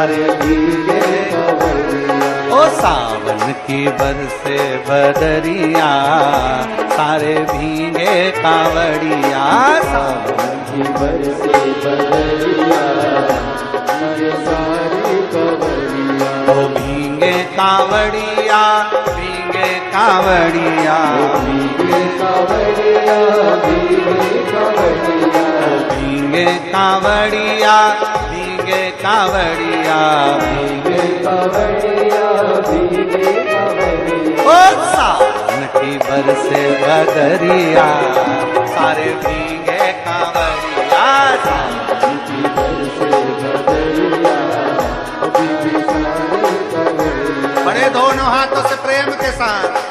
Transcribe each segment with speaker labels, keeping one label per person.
Speaker 1: सारे भीगे कांवड़िया। ओ सावन की बरसे बदरिया सारे भीगे कांवड़िया।
Speaker 2: सावन की बरसे बदरिया सारे कांवड़िया।
Speaker 1: ओ भीगे कांवड़िया भीगे कांवड़िया
Speaker 2: भीगे कांवड़िया भीगे कांवड़िया।
Speaker 1: भीगे कांवड़िया भीगे कांवड़िया
Speaker 2: भीगे कांवड़िया भीगे कांवड़िया।
Speaker 1: ओ सावन की बरसे बदरिया सारे भीगे कांवड़िया।
Speaker 2: सावन की बरसे बदरिया भीगे सारे कांवड़िया।
Speaker 1: बड़े दोनों हाथों से प्रेम के साथ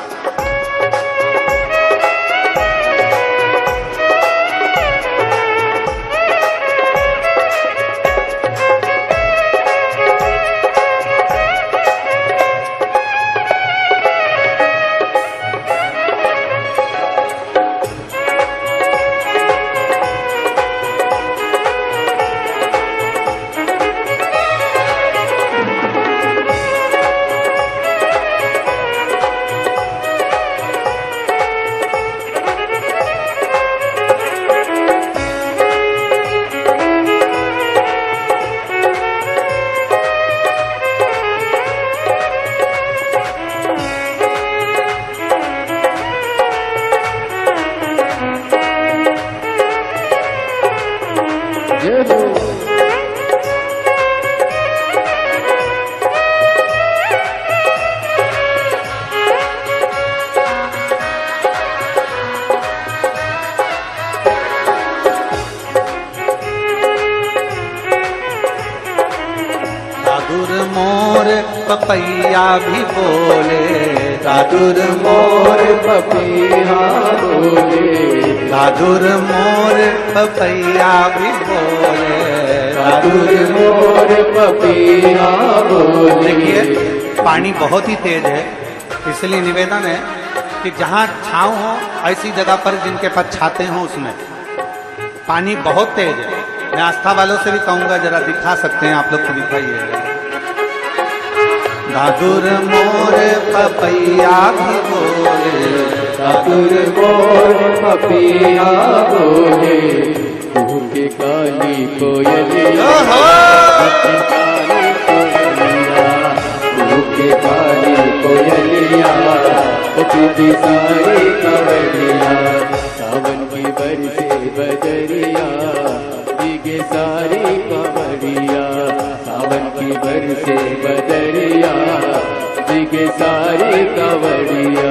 Speaker 1: मोर पपैया भी बोले दादुर
Speaker 2: मोर पपैया बोले।
Speaker 1: दादुर मोर पपैया भी बोले
Speaker 2: दादुर मोर पपैया बोले।
Speaker 1: देखिए पानी बहुत ही तेज है, इसलिए निवेदन है कि जहाँ छाँव हो ऐसी जगह पर जिनके पास छाते हो उसमें पानी बहुत तेज है। मैं आस्था वालों से भी कहूँगा जरा दिखा सकते हैं आप लोग को, दिखाइए। दादुर मोर पपैया भी बोले
Speaker 2: दादुर मोर पपैया बोले। कुहू के काली कोयलिया कुहू के काली कोयलिया भीगे सारी कांवड़िया। सावन की बरसे बदरिया भीगे सारी कांवड़िया। सावन की बरसे बदरिया भीगे सारी कांवड़िया।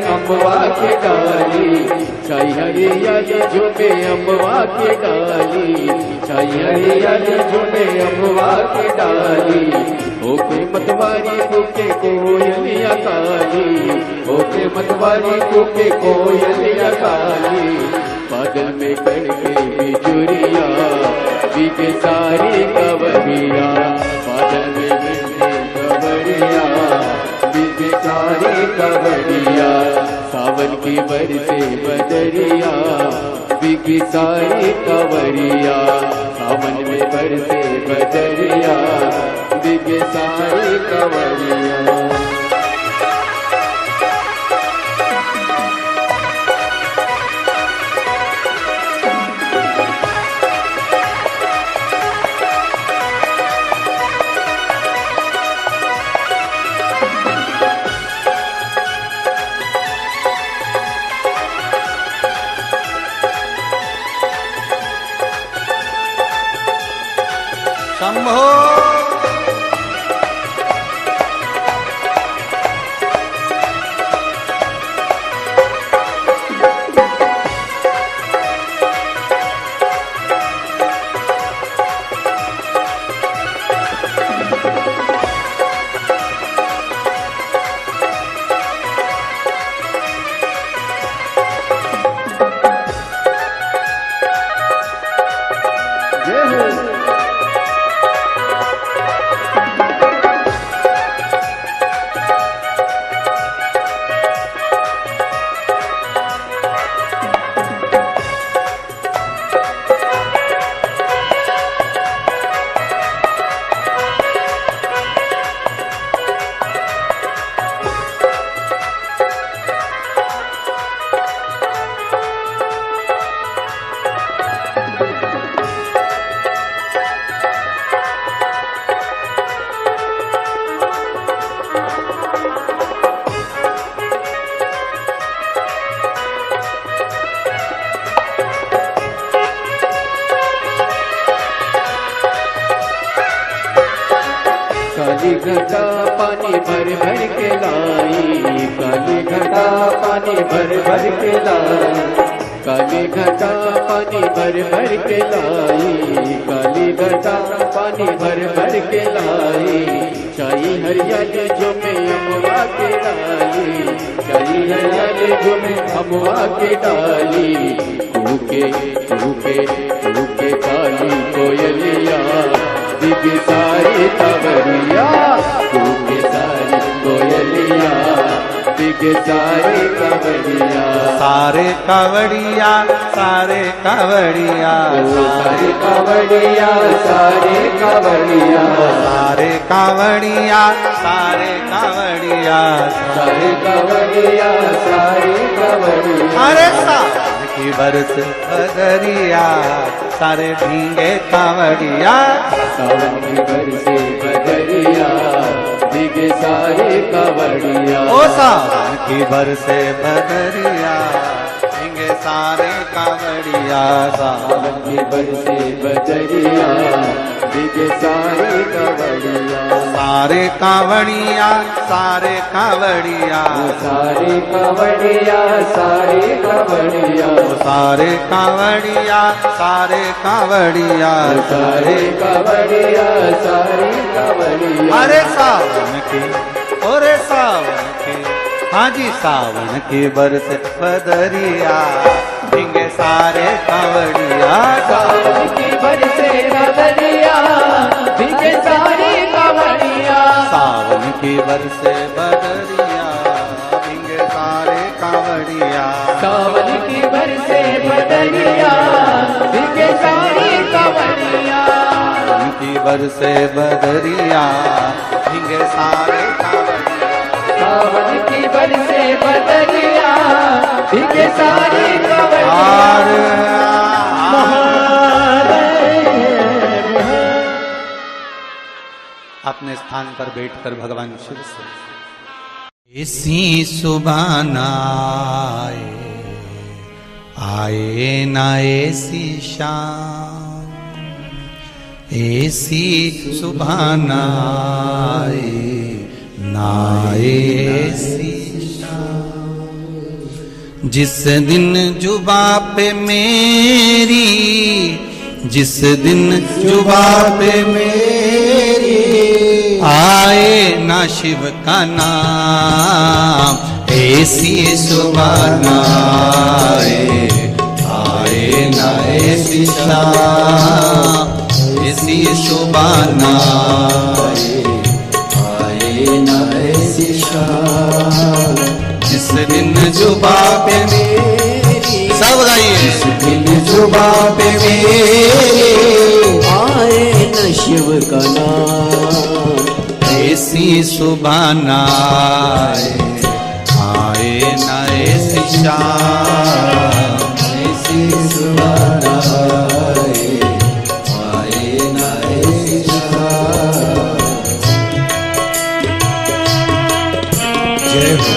Speaker 2: अम्बवा के डाली छैया झूमे अम्बवा के डाली छैया झूमे अम्बवा के डाली ओके मतवारी कुके कोयलिया काली ओके मतवारी कुके कोयलिया काली बादल में कण के बिजुरिया बीके सारी कवरिया बादल में कवरिया बीके दिव्य सारी कांवरिया सावन में बरसे बदरिया दिव्य सारी कांवरिया।
Speaker 1: शंभो
Speaker 2: काली घटा पानी भर भर के लाई, काली घटा पानी भर भर के लाई, काली घटा पानी भर भर के लाई, काली घटा पानी भर भर के लाई। चाई हरियाली जो में अमवा के डाली, चाई हरियाली जो में अमवा के डाली। कूके कूके कूके काली कोयलिया दिव्य सारी कांवरिया, कूके सारी कोयलिया दिव्य सारी कांवरिया।
Speaker 1: सारे कांवड़िया सारे कांवड़िया
Speaker 2: सारे कांवड़िया सारे कांवड़िया
Speaker 1: सारे कांवड़िया सारे कांवड़िया
Speaker 2: सारे कांवड़िया सारे कांवड़िया।
Speaker 1: अरे सावन की बरस बदरिया सारे भीगे कांवड़िया,
Speaker 2: सावन की बरसे बदरिया दिव्य सारे कांवड़िया।
Speaker 1: ओ सावन की बरसे बदरिया भीगे सारे कांवड़िया,
Speaker 2: सावन की बरसे बदरिया दिव्य सारे कांवड़िया।
Speaker 1: सारे कांवड़िया सारे कांवड़िया
Speaker 2: सारे कांवड़िया सारे कांवड़िया
Speaker 1: सारे कांवड़िया सारे कांवड़िया
Speaker 2: सारे कांवड़िया सारे कांवड़िया।
Speaker 1: अरे सावन की ओरे सावन की हाँ जी सावन की बरस बदरिया भीगे सारे कांवड़िया,
Speaker 2: सावन की बरसे बदरिया भीगे सारे कांवड़िया।
Speaker 1: सावन की बरसे बदरिया भीगे सारे कांवड़िया,
Speaker 2: सावन की बरसे बदरिया भीगे सारे कांवड़िया।
Speaker 1: सावन की बरसे बदरिया भीगे सारे कांवड़िया,
Speaker 2: सावन की बरसे बदरिया भीगे सारे कांवड़िया।
Speaker 1: अपने स्थान पर बैठकर भगवान शिव से इसी सुबाना आए ना ऐसी शाम, ऐसी सुबाना ना ऐसी शाम। जिस दिन जुबा पे मेरी, जिस दिन जुबा पे मेरी आए ना शिव का नाम, ऐसी सुबाना आए ना ऐसी शाम, ऐसी सुबाना आए ना ऐसी शाम। जिस दिन जुबा पे मेरी सब गाइए, जिस दिन
Speaker 2: सुबह पे मेरे आए न शिव का नाम।
Speaker 1: ऐसी सुबह न आए न ऐसी शाम,
Speaker 2: ऐसी सुबह न आए न ऐसी शाम। जय हो।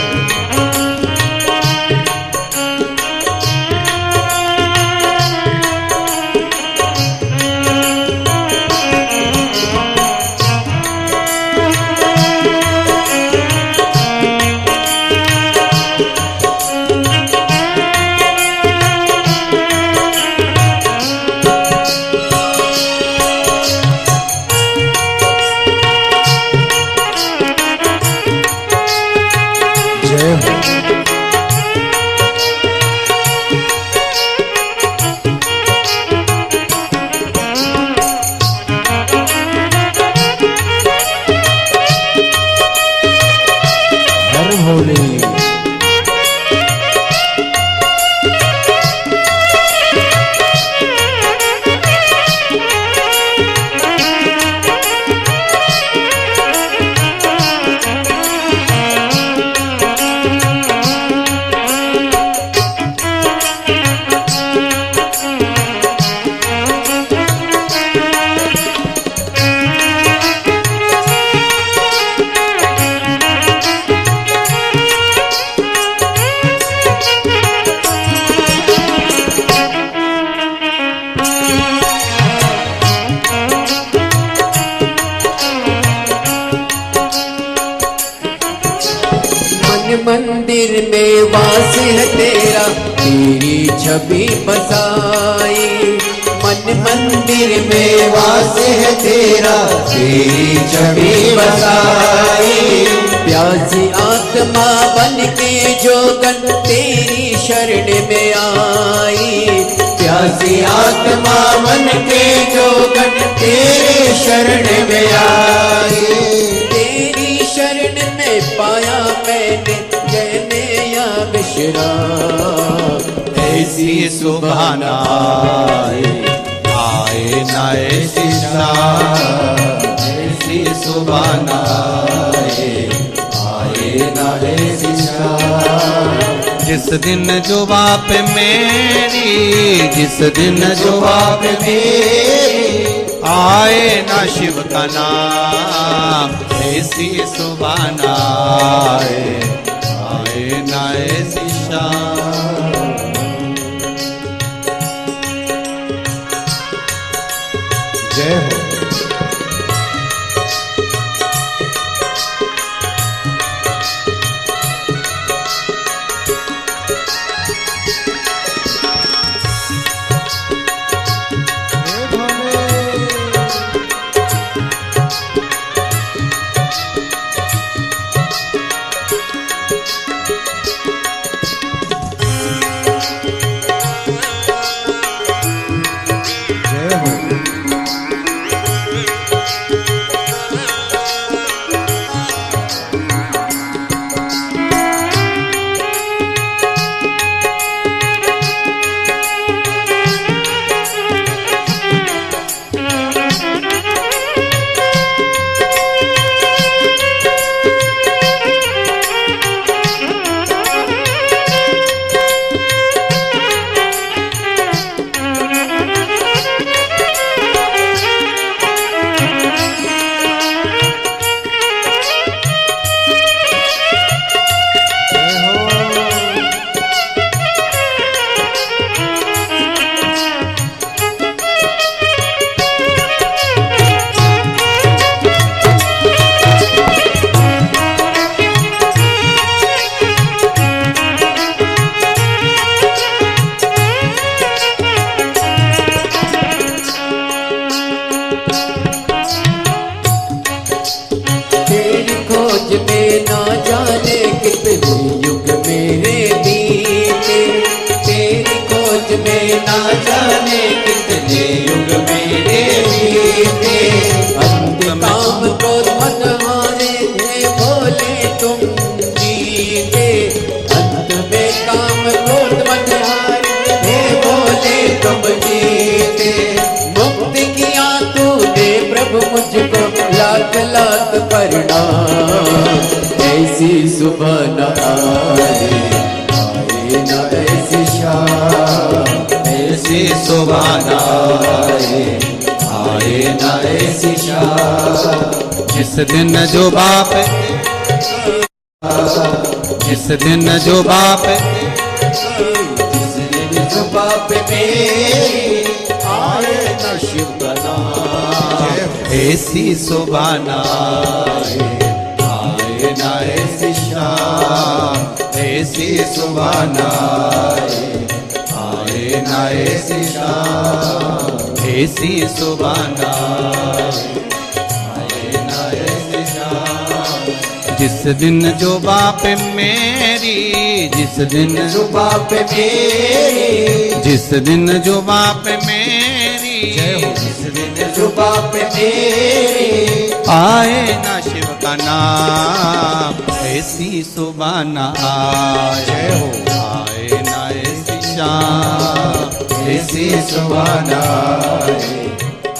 Speaker 2: मंदिर में वास है तेरा, तेरी छवि बसाई। मन मंदिर में वास है तेरा, तेरी छवि बसाई। प्यासी आत्मा बन के जोगन तेरी शरण में आई। प्यासी आत्मा बन के जोगन तेरी शरण में आई। तेरी शरण में पाया मैंने जैने या विश्राम।
Speaker 1: ऐसी सुबह न आए न ऐसी शाम, ऐसी सुबह न आए न ऐसी शाम। जिस दिन जुबा पे मेरी, जिस दिन जुबा पे मेरी आए न शिव का नाम, ऐसी सुबह न आए न ऐसी शाम। जय हो।
Speaker 2: तुम लाख लाख प्रणाम, ऐसी सुबह न आए, आए न ऐसी शाम,
Speaker 3: ऐसी सुबह न आए, आए न ऐसी शाम।
Speaker 1: जिस दिन जो बाप, जिस दिन जो बाप,
Speaker 3: जिस दिन जो बाप मेरी आए न शिव का नाम,
Speaker 1: ऐसी सुबह न आए,
Speaker 3: आए न ऐसी शाम,
Speaker 1: ऐसी सुबह न आए,
Speaker 3: आए न ऐसी शाम,
Speaker 1: ऐसी सुबह न आए।
Speaker 3: आए न ऐसी शाम।
Speaker 1: जिस दिन जो बाप मेरी, जिस दिन
Speaker 3: जो बाप मेरी,
Speaker 1: जिस दिन जो बाप मेरी,
Speaker 3: जिस दिन जो बाप मेरी
Speaker 1: आए ना शिव का नाम, ऐसी सुबह न आए, आए ना ऐसी शाम,
Speaker 3: ऐसी सुबह न आए,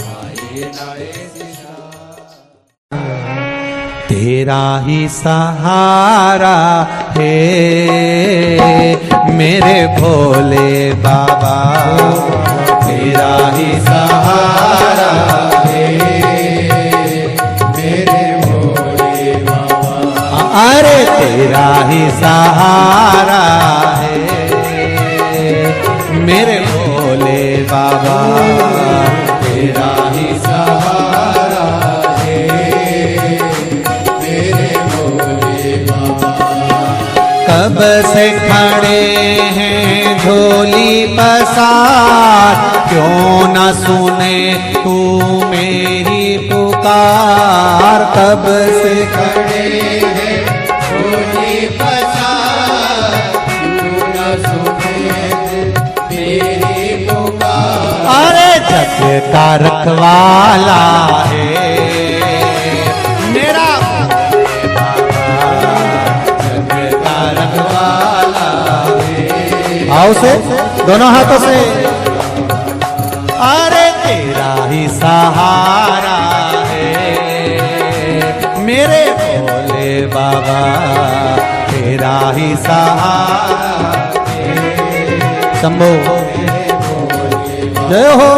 Speaker 3: आए न ऐसी शाम।
Speaker 1: तेरा ही सहारा है मेरे भोले बाबा,
Speaker 3: तेरा ही सहारा है मेरे भोले बाबा,
Speaker 1: अरे तेरा ही सहारा है मेरे भोले बाबा,
Speaker 3: तेरा ही सहारा है मेरे भोले बाबा।
Speaker 1: कब से खड़े हैं झोली पसार, क्यों न सुने तू मेरी पुकार, कब से
Speaker 3: खड़े हैं झोली पसार, क्यों न सुने मेरी पुकार।
Speaker 1: अरे जग का रखवाला है मेरा भोले बाबा, जग का रखवाला है। आओ से दोनों हाथों से, अरे तेरा ही सहारा है मेरे भोले बाबा, तेरा ही सहारा है। शंभो जय हो।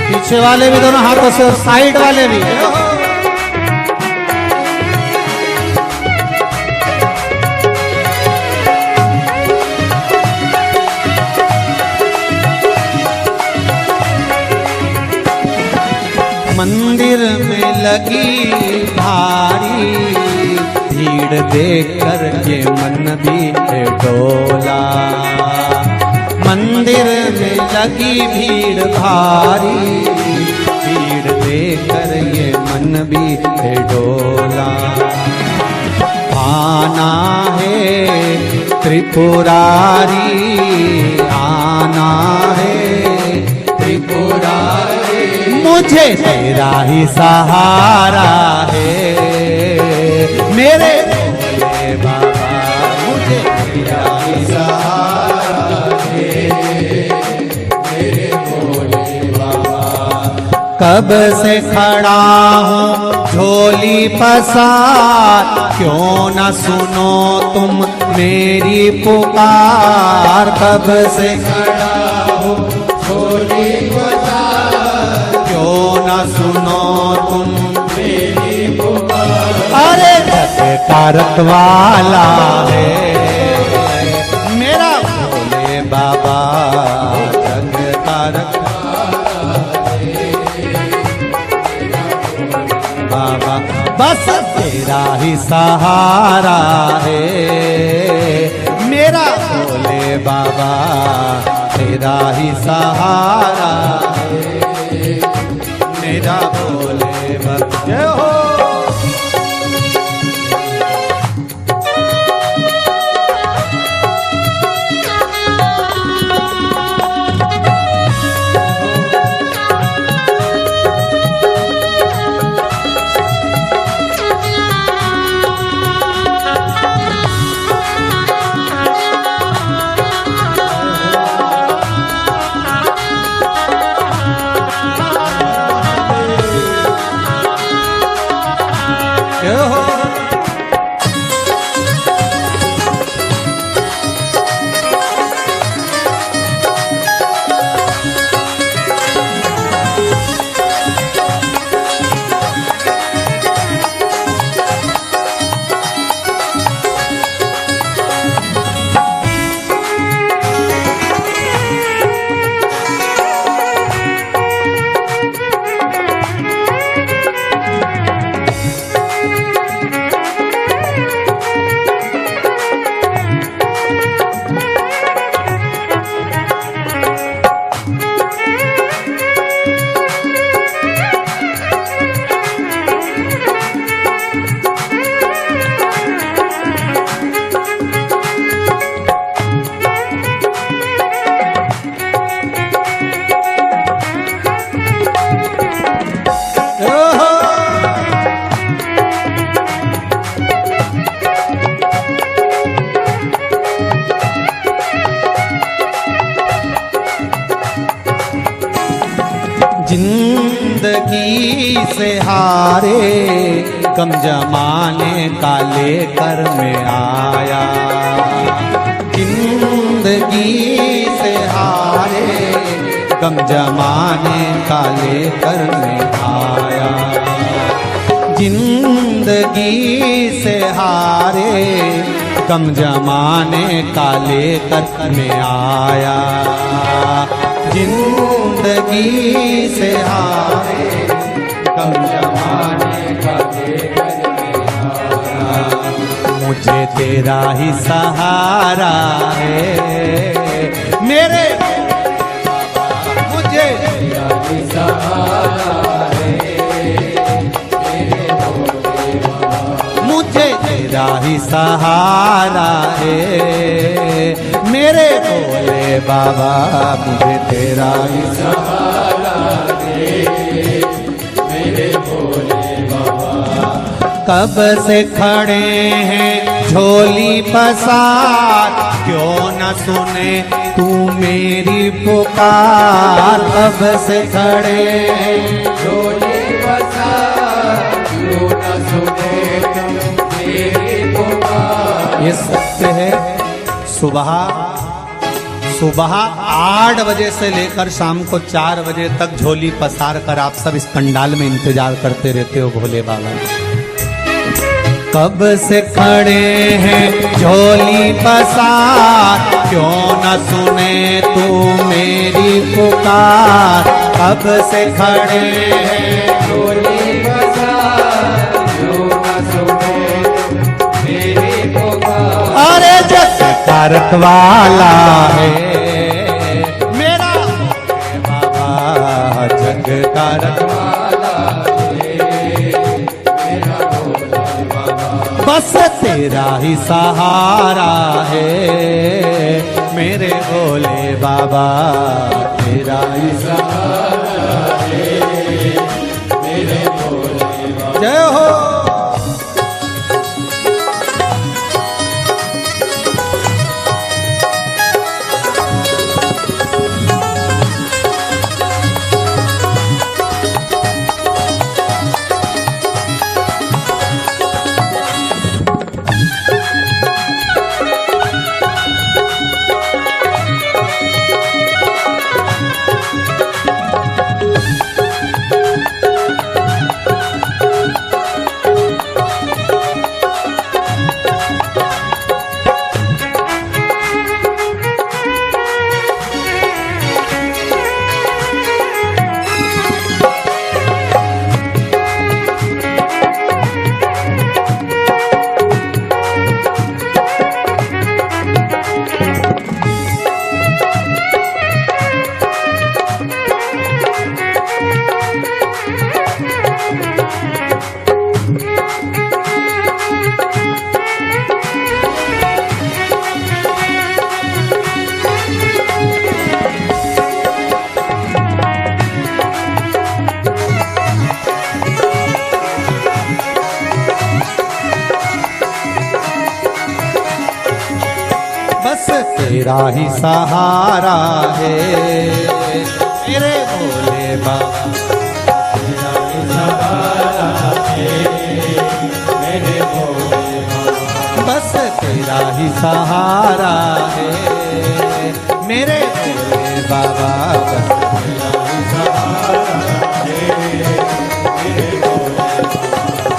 Speaker 1: पीछे वाले भी दोनों हाथों से और साइड वाले भी। मंदिर में लगी भारी भीड़ देखकर ये मन भी डोला, मंदिर में लगी भीड़ भारी भीड़ देखकर ये मन भी डोला। आना है त्रिपुरारी, आना है
Speaker 3: त्रिपुरारी,
Speaker 1: मुझे तेरा ही सहारा है मेरे भोले बाबा, मुझे तेरा ही
Speaker 3: सहारा है मेरे भोले बाबा।
Speaker 1: कब से खड़ा हूँ झोली पसार, क्यों न सुनो तुम मेरी पुकार, कब से
Speaker 3: खड़ा हूँ झोली पसार,
Speaker 1: क्यों न सुनो तुम
Speaker 3: मेरी पुकार।
Speaker 1: कारक वाला है मेरा भोले बाबा, जग कारक बाबा, बस तेरा ही सहारा है मेरा भोले बाबा, तेरा ही सहारा है मेरा भोले बाबा। जय हो। जिंदगी से हारे गम जमाने का लेकर मैं आया, जिंदगी से हारे गम जमाने का लेकर मैं आया, जिंदगी से हारे गम जमाने का लेकर मैं आया, जिंदगी से हारे गम जमाने का लेकर मैं आया, मुझे तेरा ही सहारा है मेरे बाबा, मुझे तेरा ही सहारा है मेरे बाबा, मुझे तेरा ही सहारा है मेरे भोले बाबा, मुझे तेरा ही सहारा दे मेरे भोले बाबा। कब से खड़े हैं झोली पसार, क्यों न सुने तू मेरी पुकार, कब से खड़े हैं झोली पसार, क्यों न सुने तू मेरी पुकार। ये सत्य है। सुबह 8 बजे से लेकर शाम को 4 बजे तक झोली पसार कर आप सब इस पंडाल में इंतजार करते रहते हो भोले बाबा। कब से खड़े हैं झोली पसार, क्यों न सुने तू मेरी पुकार, कब से खड़े हैं झोली पसार, क्यों न सुने मेरी पुकार। अरे जग कारक वाला है मेरा बाबा, जग कारक वाला है मेरा बाबा, बस तेरा ही सहारा है मेरे भोले बाबा, तेरा ही सहारा है मेरे भोले बाबा। जय हो। बस तेरा ही सहारा है मेरे भोले बाबा,
Speaker 3: तेरा ही सहारा है मेरे भोले बाबा,
Speaker 1: बस तेरा ही सहारा है मेरे भोले बाबा, बस
Speaker 3: तेरा ही सहारा है मेरे भोले बाबा,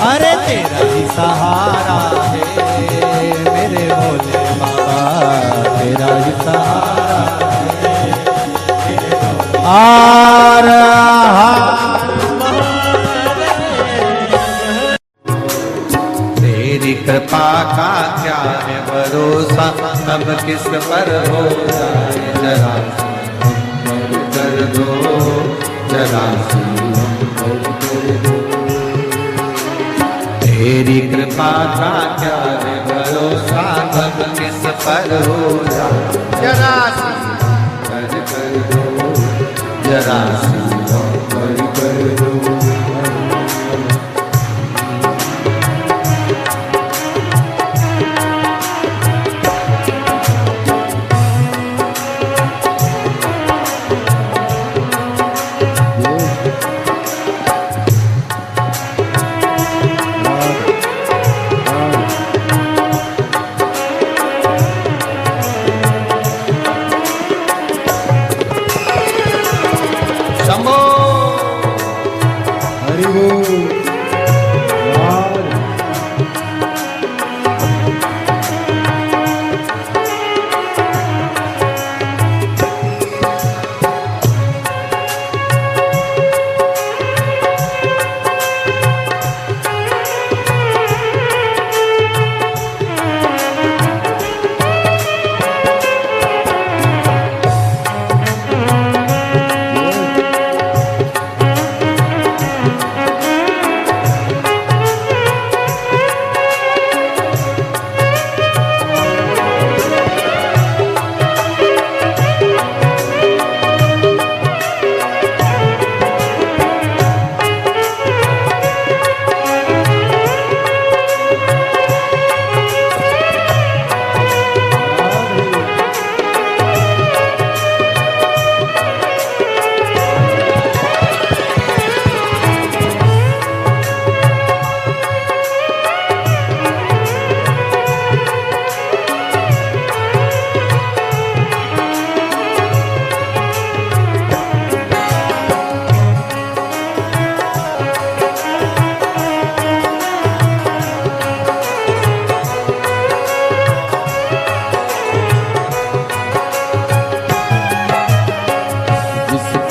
Speaker 1: अरे तेरा ही सहारा है मेरे भोले बाबा, तेरा ही सहारा है मेरे भोले तेरी कृपा का क्या है भरोसा, अब किस पर हो जाए जरा कर दो, जरा तेरी कृपा का क्या है भरोसा, अब किस पर हो जाए जरा कर दो, जरा कर दो। शंभो
Speaker 2: हरि बोल।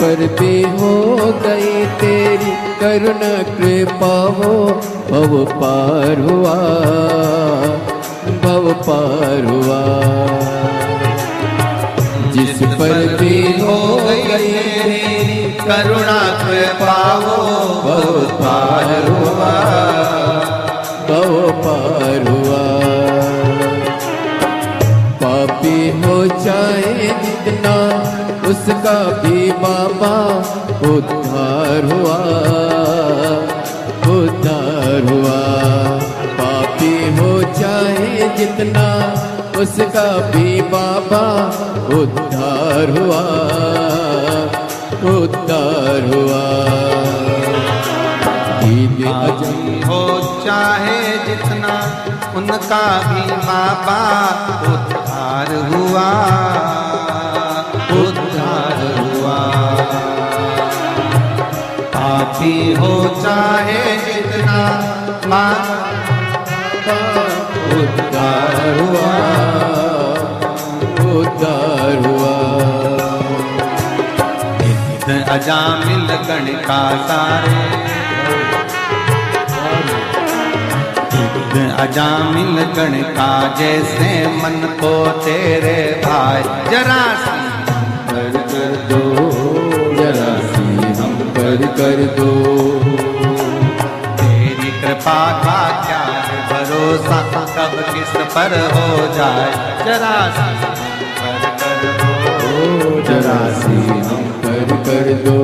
Speaker 2: पर भी हो गई तेरी करुणा कृपा हो, भव पार हुआ, भव पार हुआ। जिस पर भी हो गई तेरी
Speaker 1: करुणा कृपा हो,
Speaker 2: भव पार हुआ, भव पार हुआ। पापी हो चाहे जितना उसका भी बाबा उद्धार हुआ, उद्धार हुआ। पापी हो चाहे जितना उसका भी बाबा उद्धार हुआ, उद्धार हुआ।
Speaker 1: पापी हो चाहे जितना उनका भी बाबा उद्धार हुआ, उद्धार हुआ। पापी हो चाहे जितना बाबा उद्धार हुआ, उद्धार हुआ। अजामिल गण का सारे अजामिल गण का जैसे मन को तेरे भाई जरा सी कर दो,
Speaker 2: जरा सी हम कर दो।
Speaker 1: तेरी कृपा का क्या है भरोसा, कब किस पर हो जाए जरा सी कर दो,
Speaker 2: जरा सी हम कर दो।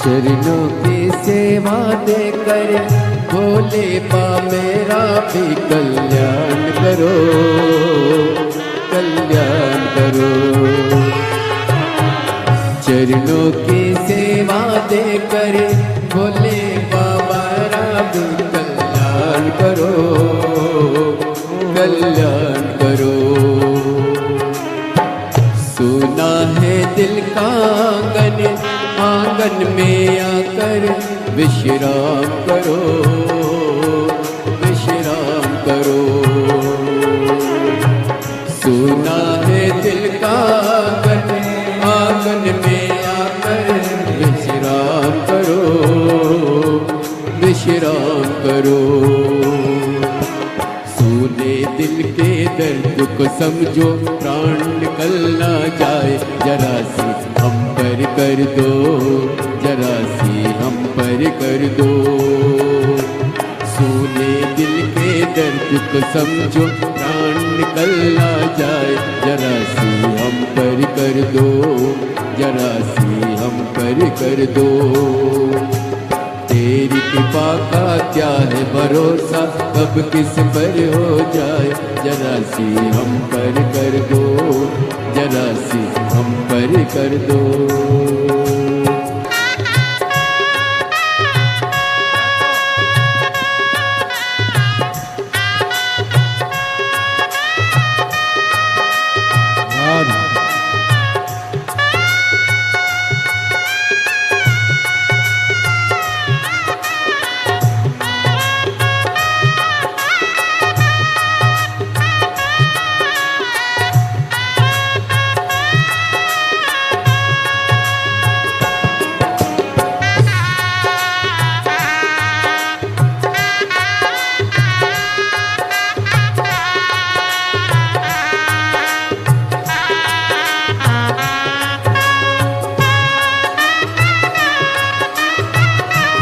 Speaker 2: चरणों की सेवा देकर भोले बा मेरा भी कल्याण करो, कल्याण करो। चरणों की सेवा देकर भोले बाबा भी कल्याण करो, कल्याण करो। सुना है दिल का आंगन, आंगन में आकर विश्राम करो, विश्राम करो। सुना है दिल का आंगन, आंगन में आकर विश्राम करो, विश्राम करो। सुने दिल के दर्द को समझो, प्राण निकल ना जाए, जरा सी हम पर कर दो, जरा सी हम पर कर दो। सुने दिल के दर्द को समझो, प्राण निकल ना जाए, जरा सी हम पर कर दो, जरा सी हम पर कर दो। तेरी कृपा का क्या है भरोसा, कब किस पर हो जाए, जरा सी हम पर कर दो, जरा सी हम पर कर दो।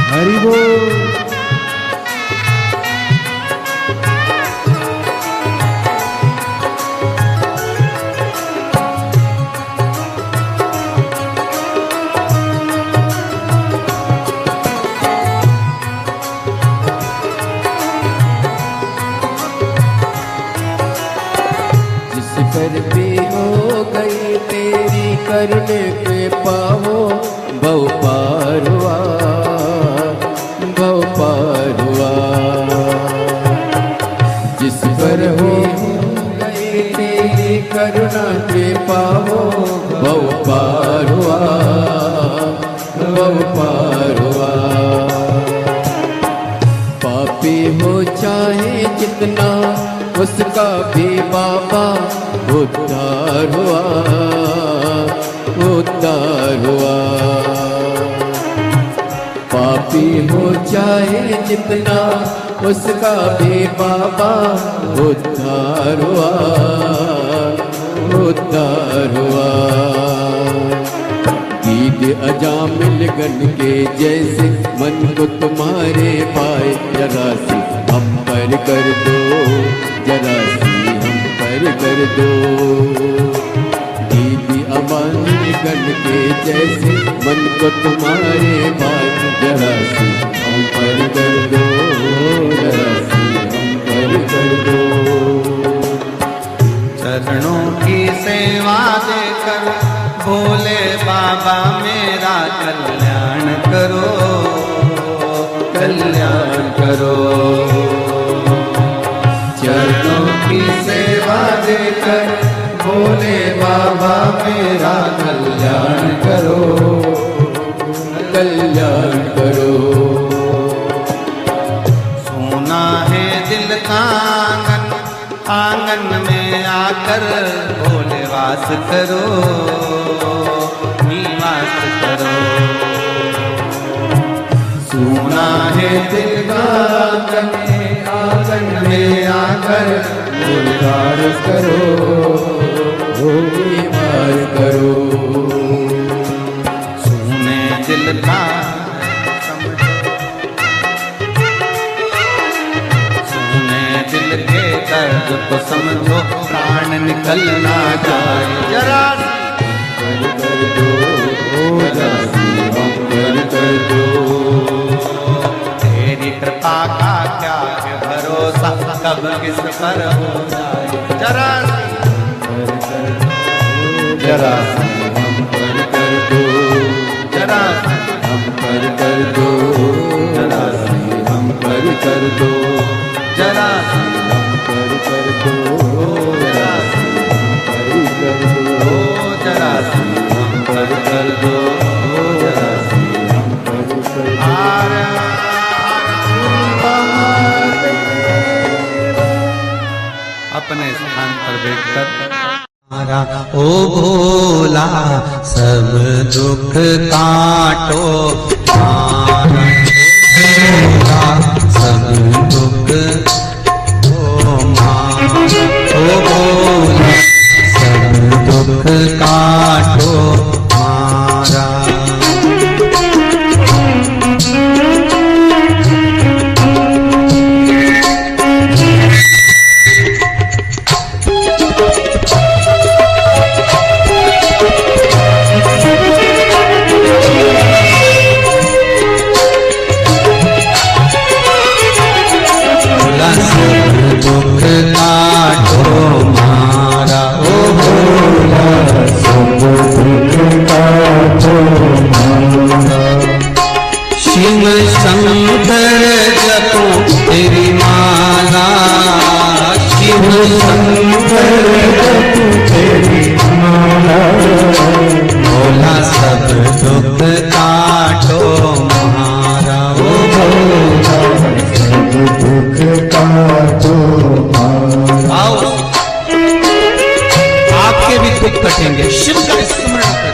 Speaker 2: हरि बोल। जिस पर भी हो गई तेरी करने पे पाओ, भव पार हुआ, भव पार हुआ। जिस पर हो गई तेरी करुणा पे पाओ, भव पार हुआ, भव पार हुआ। पापी हो चाहे जितना, उसका भी बाबा उद्धार हुआ, उद्धार हुआ। पापी हो चाहे जितना, उसका भी बाबा उद्धार हुआ, उद्धार हुआ। गीत अजामिल गन के जैसे मन को तुम्हारे पाए, जरा सी हम पर कर दो, जरा सी हम पर कर दो। दीदी अमान गन के जैसे मन को तुम्हारे पाए, जरा सी हम पर कर दो, जरा सी हम पर कर दो।
Speaker 1: चरणों की सेवा देकर भोले बाबा मेरा कल्याण करो, कल्याण करो। चरणों की सेवा देकर भोले बाबा मेरा कल्याण करो,
Speaker 2: कल्याण करो।
Speaker 1: सोना है दिल का आंगन, आंगन में आकर भोले वास करो, निवास करो। सोना है दिल का आंगन, आंगन में आकर भोले वास करो,
Speaker 2: निवास करो।
Speaker 1: सोने दिल का दिल के दर्द को समझो, प्राण निकल ना जाए, जरा
Speaker 2: कर दो, जरा सी हम कर दो।
Speaker 1: कब किस पर हो जाए। जरा
Speaker 2: जरा हम कर दो,
Speaker 1: जरा
Speaker 2: हम कर दो,
Speaker 1: जरा
Speaker 2: हम कर दो,
Speaker 1: जरा
Speaker 2: हम कर दो,
Speaker 1: जरा
Speaker 2: कर दो,
Speaker 1: जरा
Speaker 2: हम कर दो,
Speaker 1: जरा
Speaker 2: हम कर
Speaker 1: अपने स्थान पर बैठकर ओ भोला सब दुख काटो मारा, भोला सब दुख ओ मारा, ओ भोला सब दुख काटो मारा। दुख काटो मारा, ओ भोला सब दुख काटो मारा। शिव शंकर जपो तेरी माला, शिव शंकर जपो तेरी माला, भोला सब दुख काटो मारा, ओ भोला दुख काटो मारा। आओ आपके भी दुख कटेंगे, शिव का स्मरण करें।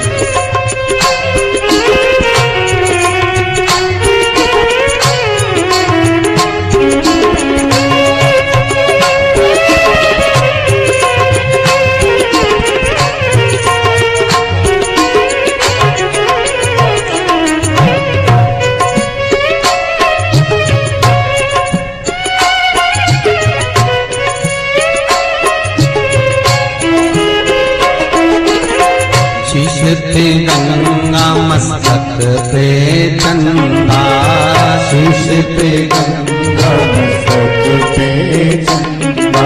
Speaker 1: पे गंगा मस्तक पे चंदा, शीश पे गंगा मस्तक पे चंदा,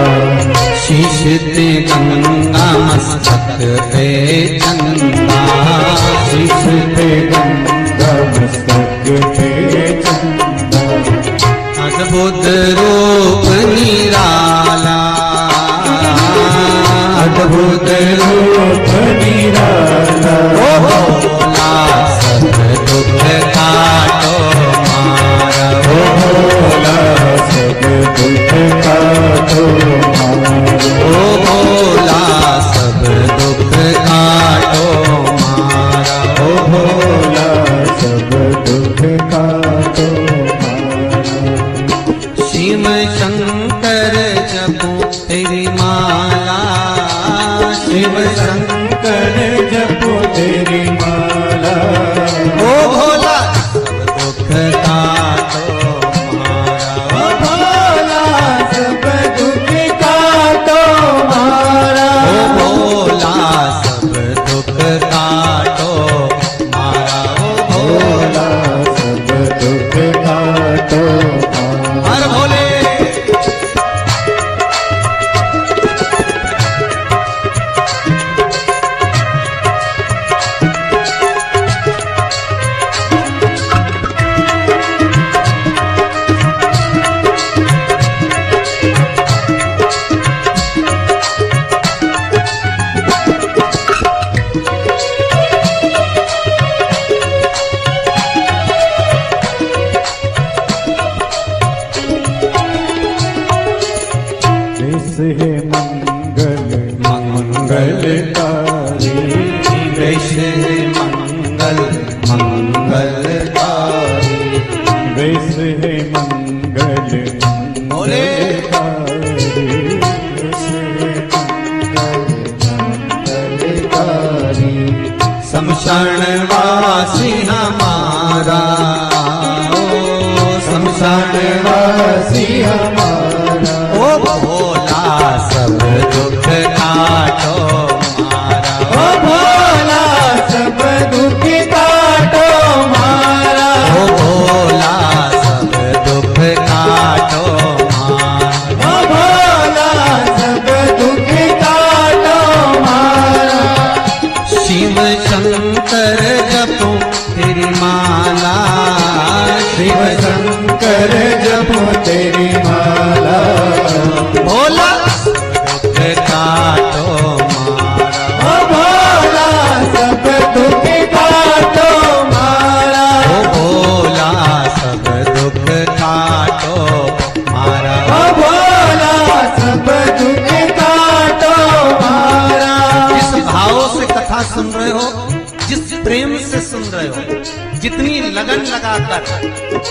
Speaker 1: शीश पे गंगा मस्तक पे चंदा, शीश पे गंगा मस्तक पे चंदा। अद्भुत रूप निराला, अद्भुत रूप निराला, ओ भोला सब दुख काटो मारा, ओ भोला सब दुख काटो मारा, ओ भोला सब दुख काटो मारा, ओ भोला सब दुख काटो मारा। शिव शंकर जपो तेरी माला, शिव शंकर जपो तेरी माला, ओ भोला सब दुख काटो मारा, ओ भोला सब दुख काटो मारा, ओ भोला सब दुख काटो मारा, ओ भोला सब दुख काटो मारा। हर भोले
Speaker 2: है मंगल मंगलकारी,
Speaker 1: वैश है मंगल मंगलकारी,
Speaker 2: वैस है मंगल मंगलकारी, वैस है मंगलकारी।
Speaker 1: शमशानवासी हमारा, ओ शमशानवासी हमारा, ओ भोला सब दुख काटो मारा, ओ भोला सब दुख काटो मारा, ओ भोला सब दुख काटो मारा, ओ शिव शंकर जपो तेरी माला,
Speaker 4: शिव शंकर जपो तेरी माला,
Speaker 1: भोला दुख काटो मारा,
Speaker 4: ओ भोला सब दुख काटो मारा,
Speaker 1: ओ भोला सब दुख काटो मारा,
Speaker 4: ओ भोला सब दुख काटो मारा।
Speaker 1: जिस भाव से कथा सुन रहे हो, जिस प्रेम से सुन रहे हो, जितनी लगन लगाकर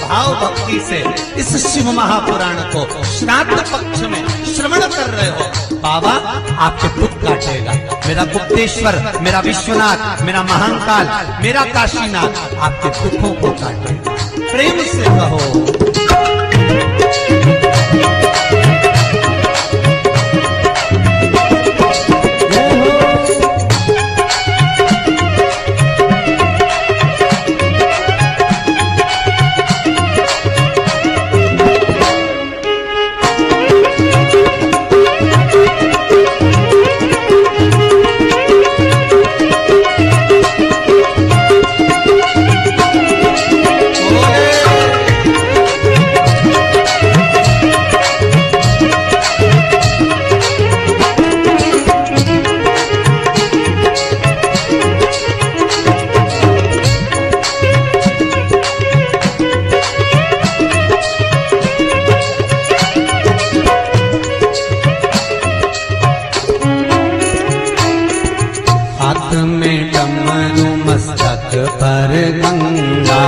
Speaker 1: भाव भक्ति से इस शिव महापुराण को श्राद्ध पक्ष में श्रवण कर रहे हो, बाबा आपके दुख काटेगा। मेरा गुप्तेश्वर, मेरा विश्वनाथ, मेरा महाकाल, मेरा काशीनाथ आपके दुखों को काटेगा। प्रेम से कहो। पर गंगा,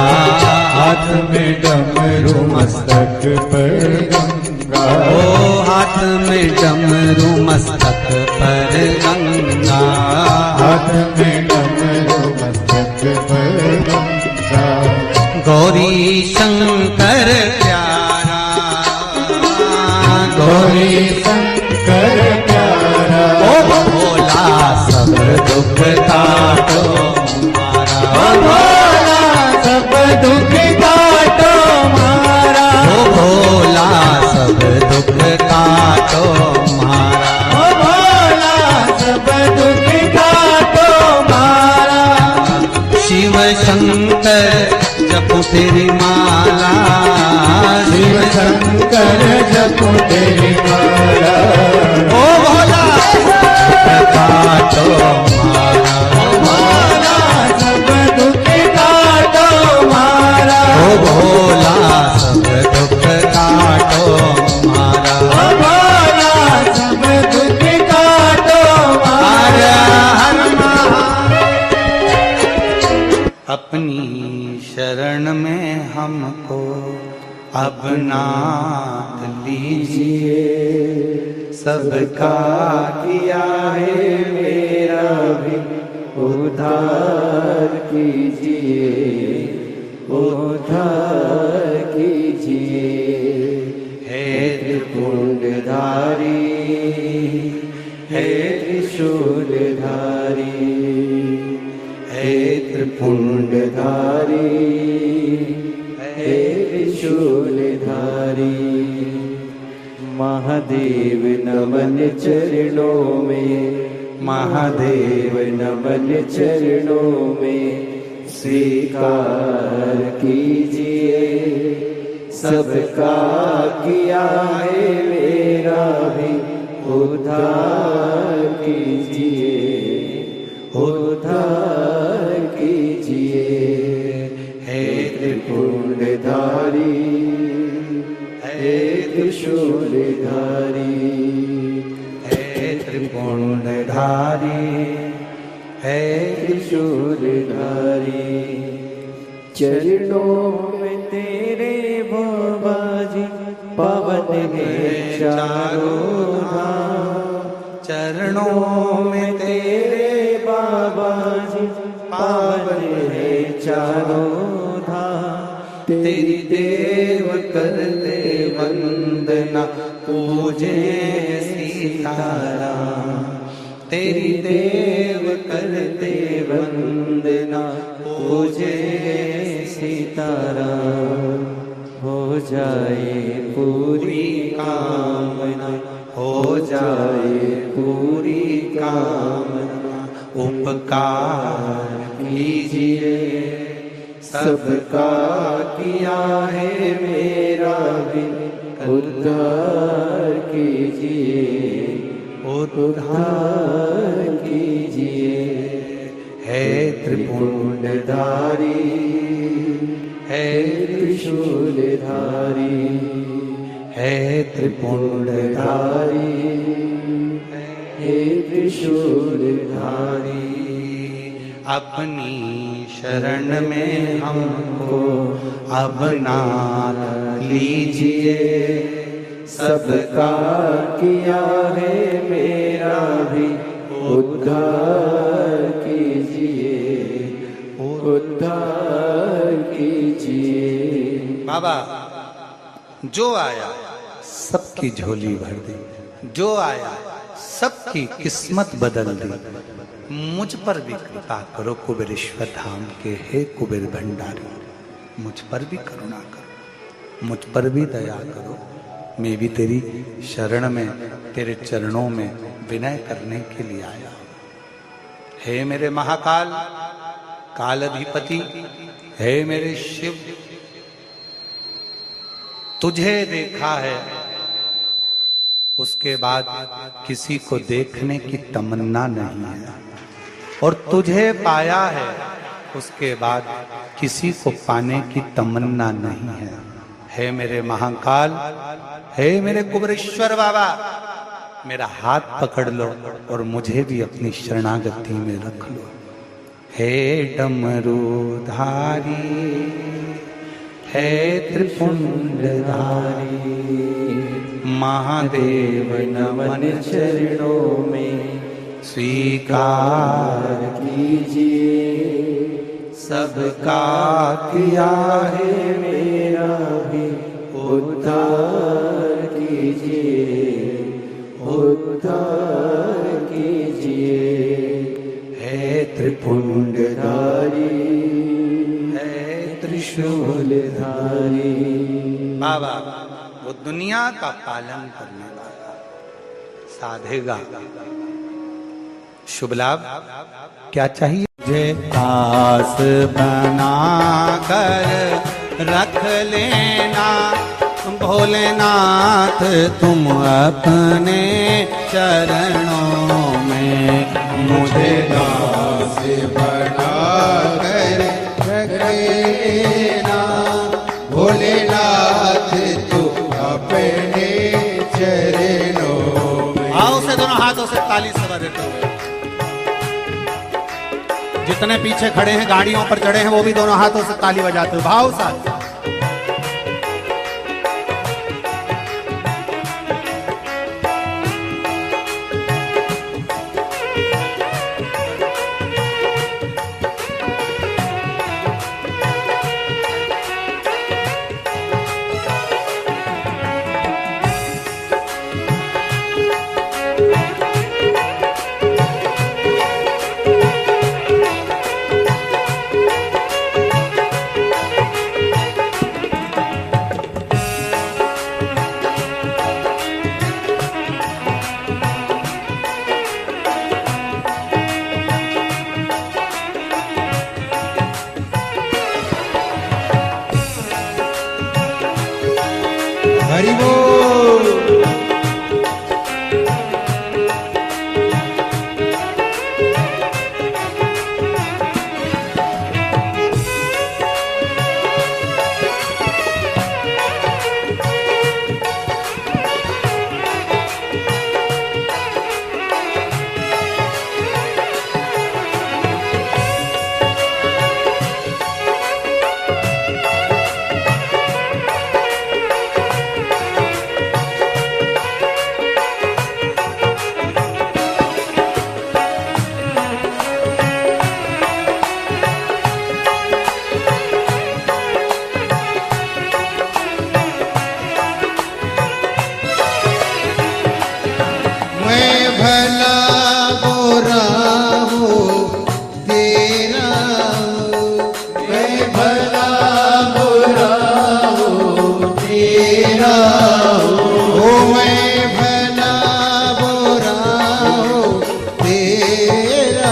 Speaker 4: हाथ में डमरू मस्तक पर गंगा,
Speaker 1: ओ हाथ में डमरू मस्तक पर गंगा,
Speaker 4: हाथ में डमरू मस्तक पर गंगा,
Speaker 1: गौरी शंकर प्यारा,
Speaker 4: गौरी शंकर प्यारा,
Speaker 1: ओ भोला सब दुख काटो मारा,
Speaker 4: ओ भोला सब दुख काटो मारा,
Speaker 1: ओ भोला सब दुख काटो मारा,
Speaker 4: ओ भोला सब दुख काटो मारा।
Speaker 1: शिव शंकर जपो तेरी माला,
Speaker 4: शिव शंकर जपो तेरी माला,
Speaker 1: ओ भोला दुख काटो मारा,
Speaker 4: ओ भोला सब दुख काटो मारा,
Speaker 1: ओ भोला सब दुख काटो मारा,
Speaker 4: ओ भोला सब दुख काटो मारा।
Speaker 1: हर अपनी शरण में हमको अब नाथ लीजिए, सबका किया है मेरा भी
Speaker 2: उद्धार कीजिए, उद्धार कीजिए।
Speaker 1: हे
Speaker 2: त्रिपुंडधारी, हे त्रिशूलधारी, हे त्रिपुंडधारी, हे त्रिशूलधारी। महादेव नमन चरणों में,
Speaker 1: महादेव
Speaker 2: नमन चरणों में स्वीकार कीजिए। सबका किया है मेरा भी उद्धार कीजिए, उद्धार कीजिए। हे त्रिपुंडधारी, हे त्रिशूलधारी,
Speaker 1: हे त्रिपुंडधारी, हे
Speaker 2: त्रिशूलधारी। चरणों में तेरे बाबा जी पावन है चारों धाम।
Speaker 1: चरणों में
Speaker 2: तेरे बाबा जी पावन है चारों धाम। तेरी देव करते वंदना पूजे सीताराम। तेरी देव करते वंदना पूजे सीताराम। हो जाए पूरी कामना, हो जाए पूरी कामना,
Speaker 1: उपकार कीजिए।
Speaker 2: सबका किया है मेरा भी उद्धार कीजिए, उद्धार कीजिए।
Speaker 1: है
Speaker 2: त्रिपुंडधारी, है त्रिशूलधारी,
Speaker 1: है
Speaker 2: त्रिपुंडधारी, हे त्रिशूलधारी।
Speaker 1: अपनी शरण में हमको अब ना लीजिए।
Speaker 2: सबका किया है मेरा भी उद्धार कीजिए, उद्धार कीजिए।
Speaker 1: बाबा जो आया सबकी झोली भर दी, जो आया सबकी किस्मत बदल दी। मुझ पर भी कृपा करो कुबेरेश्वर धाम के हे कुबेर भंडारी, मुझ पर भी करुणा करो, मुझ पर भी दया करो। मैं भी तेरी शरण में, तेरे चरणों में विनय करने के लिए आया हूं। हे मेरे महाकाल, काल अधिपति, हे मेरे शिव, तुझे देखा है उसके बाद किसी को देखने की तमन्ना नहीं है, और तुझे पाया है उसके बाद किसी को पाने की तमन्ना नहीं है। हे मेरे महाकाल, हे मेरे कुबेरेश्वर बाबा, मेरा हाथ पकड़ लो और मुझे भी अपनी शरणागति में रख लो। हे डमरूधारी, हे त्रिपुंडधारी, महादेव नमन
Speaker 2: चरणों में
Speaker 1: स्वीकार
Speaker 2: कीजिए।
Speaker 1: सबका
Speaker 2: किया है मेरा भी उद्धार कीजिए, उद्धार कीजिए।
Speaker 1: है
Speaker 2: त्रिपुंडधारी,
Speaker 1: है
Speaker 2: त्रिशूलधारी।
Speaker 1: बाबा वो दुनिया का पालन करने वाला साधेगा। शुभ लाभ क्या चाहिए? मुझे आस बना कर रख लेना भोलेनाथ तुम अपने चरणों में। मुझे
Speaker 3: दास बना कर रख लेना भोलेनाथ तू अपने चरणों में।
Speaker 1: आओ से दोनों हाथों से ताली से बजाते हुए। जितने पीछे खड़े हैं गाड़ियों पर चढ़े हैं वो भी दोनों हाथों से ताली बजाते हुए भाव साथ।
Speaker 3: हरि बोल।
Speaker 1: तेरा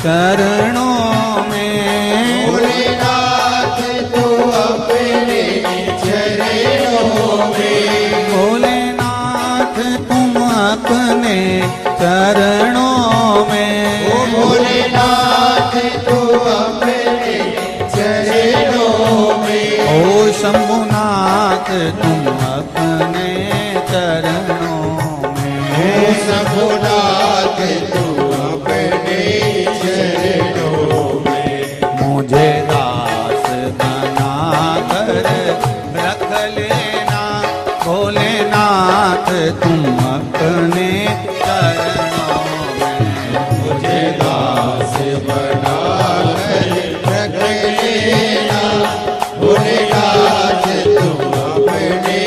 Speaker 1: चरणों में।
Speaker 3: भोलेनाथ तू अपने चरणों में,
Speaker 1: भोलेनाथ तुम अपने चरणों में।
Speaker 3: ओ भोलेनाथ तू अपने चरणों में,
Speaker 1: ओ शंभुनाथ तुम अपने चरणों में।
Speaker 3: ओ शंभुनाथ तू अपने चरणों में,
Speaker 1: मुझे दास बना कर रख लेना भोलेनाथ तुम अपने चरणों में।
Speaker 3: मुझे दास बना कर रख लेना भोलेनाथ तू अपने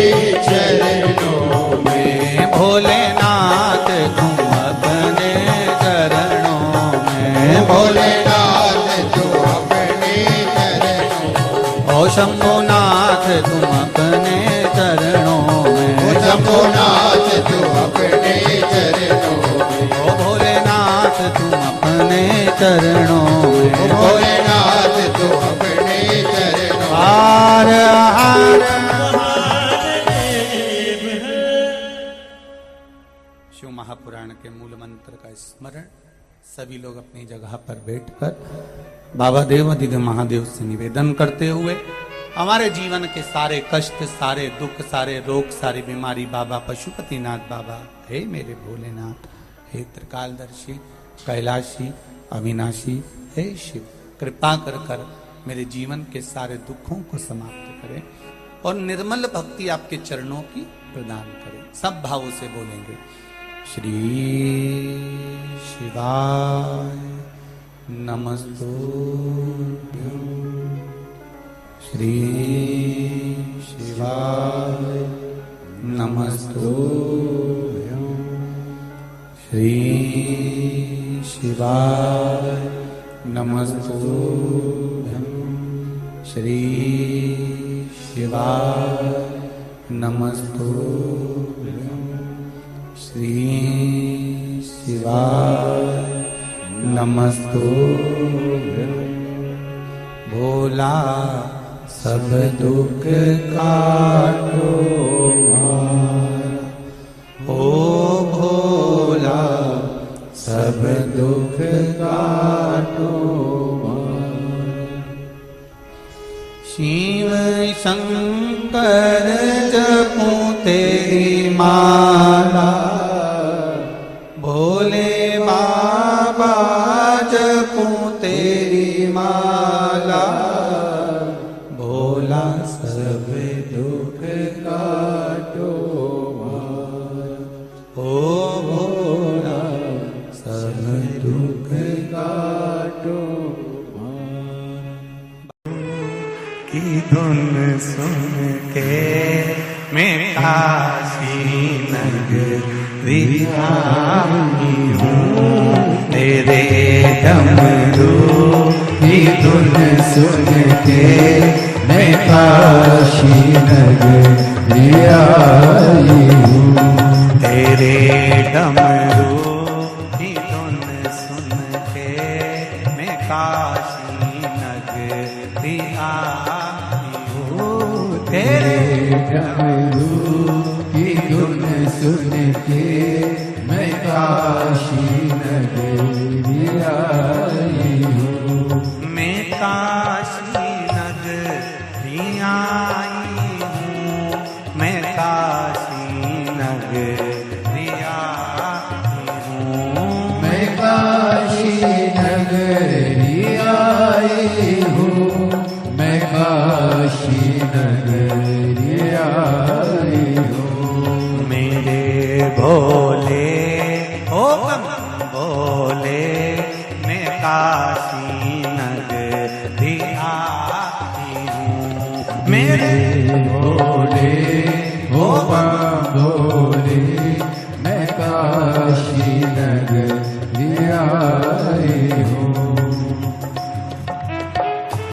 Speaker 3: चरणों में,
Speaker 1: भोलेनाथ तुम अपने चरणों में।
Speaker 3: भोलेनाथ तू अपने चरणों,
Speaker 1: ओ शंभुनाथ तुम अपने चरणों में।
Speaker 3: शंभुनाथ तू अपने चरणों में,
Speaker 1: ओ भोलेनाथ तुम अपने चरणों में।
Speaker 3: भोलेनाथ तू अपने चरणों में।
Speaker 1: हार हार शिव महापुराण के मूल मंत्र का स्मरण सभी लोग अपनी जगह पर बैठकर बाबा देव दिव्य महादेव से निवेदन करते हुए हमारे जीवन के सारे कष्ट, सारे दुख, सारे रोग, सारी बीमारी बाबा पशुपतिनाथ बाबा, हे मेरे भोलेनाथ, हे त्रिकालदर्शी, कैलाशी, अविनाशी, हे शिव, कृपा कर कर मेरे जीवन के सारे दुखों को समाप्त करें और निर्मल भक्ति आपके चरणों की प्रदान करें। सब भावों से बोलेंगे श्री शिवाय नमस्तुभ्यं, श्री शिवाय नमस्तुभ्यं, श्री शिवाय नमस्तुभ्यं, श्री शिवाय नमस्तुभ्यं, श्री शिवाय नमस्तुभ्यं। भोला सब दुख काटो मारा, ओ भोला सब दुख काटो मारा। शिव शंकर जपूं तेरी माला, भोले बाबा जपूं तेरी माला, भोला सब दुख काटो मारा, ओ भोला सब दुख काटो मारा। की धुन सुन के मैं काशी नगरी आई हूँ, तेरे डमरू की धुन सुन के मैं काशी नगरी आई हूँ, तेरे डमरू की धुन सुन के मैं काशी नगरी आई हूँ, तेरे
Speaker 2: डमरू की धुन सुन के मैं काशी नगरी आई हूँ,
Speaker 1: मैं काशी नगरी आई हूँ, मैं काशी नगरी आई हूँ,
Speaker 2: मैं काशी नगरी आई हूँ, मैं काशी नगरी आई हूँ।
Speaker 1: मेरे भोले ओ भोले मैं काशी नगरी आई हूँ, मेरे